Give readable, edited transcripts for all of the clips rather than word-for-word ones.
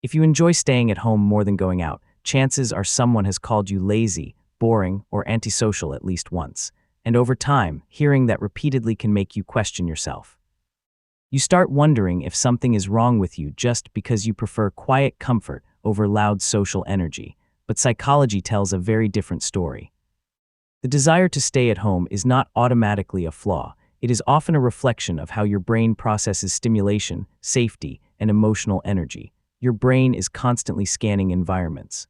If you enjoy staying at home more than going out, chances are someone has called you lazy, boring, or antisocial at least once. And over time, hearing that repeatedly can make you question yourself. You start wondering if something is wrong with you just because you prefer quiet comfort over loud social energy. But psychology tells a very different story. The desire to stay at home is not automatically a flaw. It is often a reflection of how your brain processes stimulation, safety, and emotional energy. Your brain is constantly scanning environments.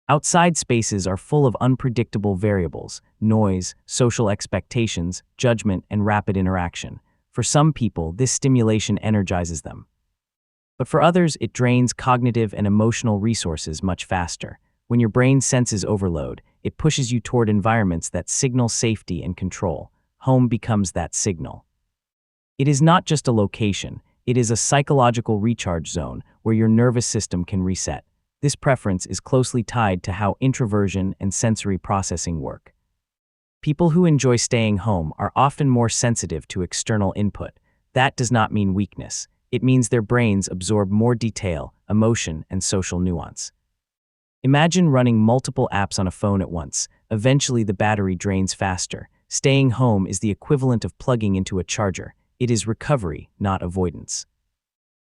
Outside spaces are full of unpredictable variables: noise, social expectations, judgment, and rapid interaction. For some people, this stimulation energizes them. But for others, it drains cognitive and emotional resources much faster. When your brain senses overload, it pushes you toward environments that signal safety and control. Home becomes that signal. It is not just a location, it is a psychological recharge zone where your nervous system can reset. This preference is closely tied to how introversion and sensory processing work. People who enjoy staying home are often more sensitive to external input. That does not mean weakness. It means their brains absorb more detail, emotion, and social nuance. Imagine running multiple apps on a phone at once. Eventually, the battery drains faster. Staying home is the equivalent of plugging into a charger. It is recovery, not avoidance.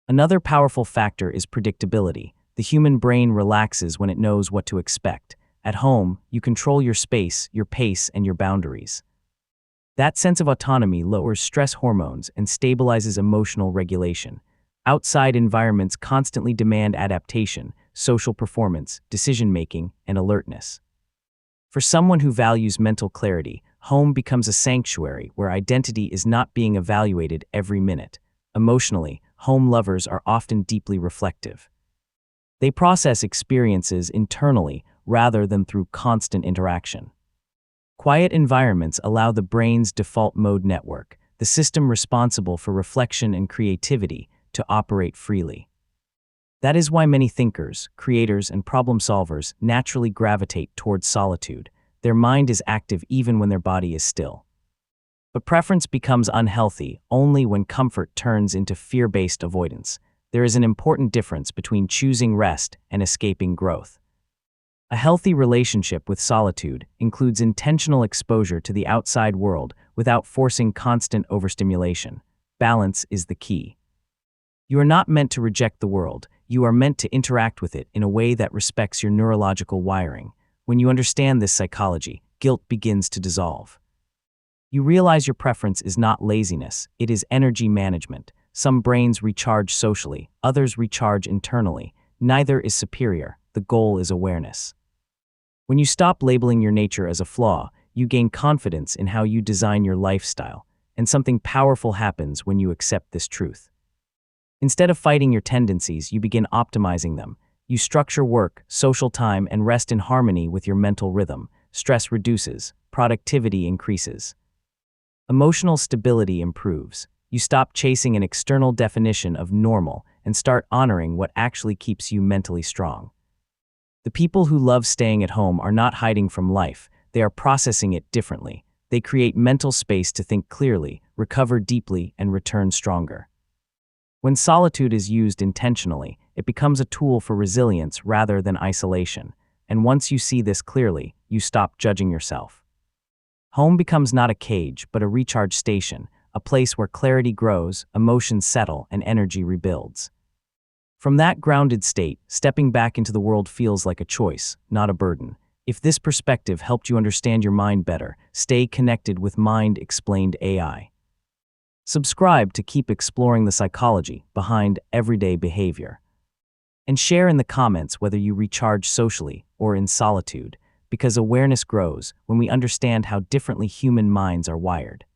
Another powerful factor is predictability. The human brain relaxes when it knows what to expect. At home, you control your space, your pace, and your boundaries. That sense of autonomy lowers stress hormones and stabilizes emotional regulation. Outside environments constantly demand adaptation, social performance, decision-making, and alertness. For someone who values mental clarity, home becomes a sanctuary where identity is not being evaluated every minute. Emotionally, home lovers are often deeply reflective. They process experiences internally rather than through constant interaction. Quiet environments allow the brain's default mode network, the system responsible for reflection and creativity, to operate freely. That is why many thinkers, creators, and problem solvers naturally gravitate towards solitude. Their mind is active even when their body is still. But preference becomes unhealthy only when comfort turns into fear-based avoidance. There is an important difference between choosing rest and escaping growth. A healthy relationship with solitude includes intentional exposure to the outside world without forcing constant overstimulation. Balance is the key. You are not meant to reject the world. You are meant to interact with it in a way that respects your neurological wiring. When you understand this psychology, guilt begins to dissolve. You realize your preference is not laziness, it is energy management. Some brains recharge socially, others recharge internally. Neither is superior. The goal is awareness. When you stop labeling your nature as a flaw, you gain confidence in how you design your lifestyle, and something powerful happens when you accept this truth. Instead of fighting your tendencies, you begin optimizing them. You structure work, social time, and rest in harmony with your mental rhythm. Stress reduces, productivity increases. Emotional stability improves. You stop chasing an external definition of normal and start honoring what actually keeps you mentally strong. The people who love staying at home are not hiding from life, they are processing it differently. They create mental space to think clearly, recover deeply, and return stronger. When solitude is used intentionally, it becomes a tool for resilience rather than isolation. And once you see this clearly, you stop judging yourself. Home becomes not a cage, but a recharge station, a place where clarity grows, emotions settle, and energy rebuilds. From that grounded state, stepping back into the world feels like a choice, not a burden. If this perspective helped you understand your mind better, stay connected with Mind Explained AI. Subscribe to keep exploring the psychology behind everyday behavior. And share in the comments whether you recharge socially or in solitude, because awareness grows when we understand how differently human minds are wired.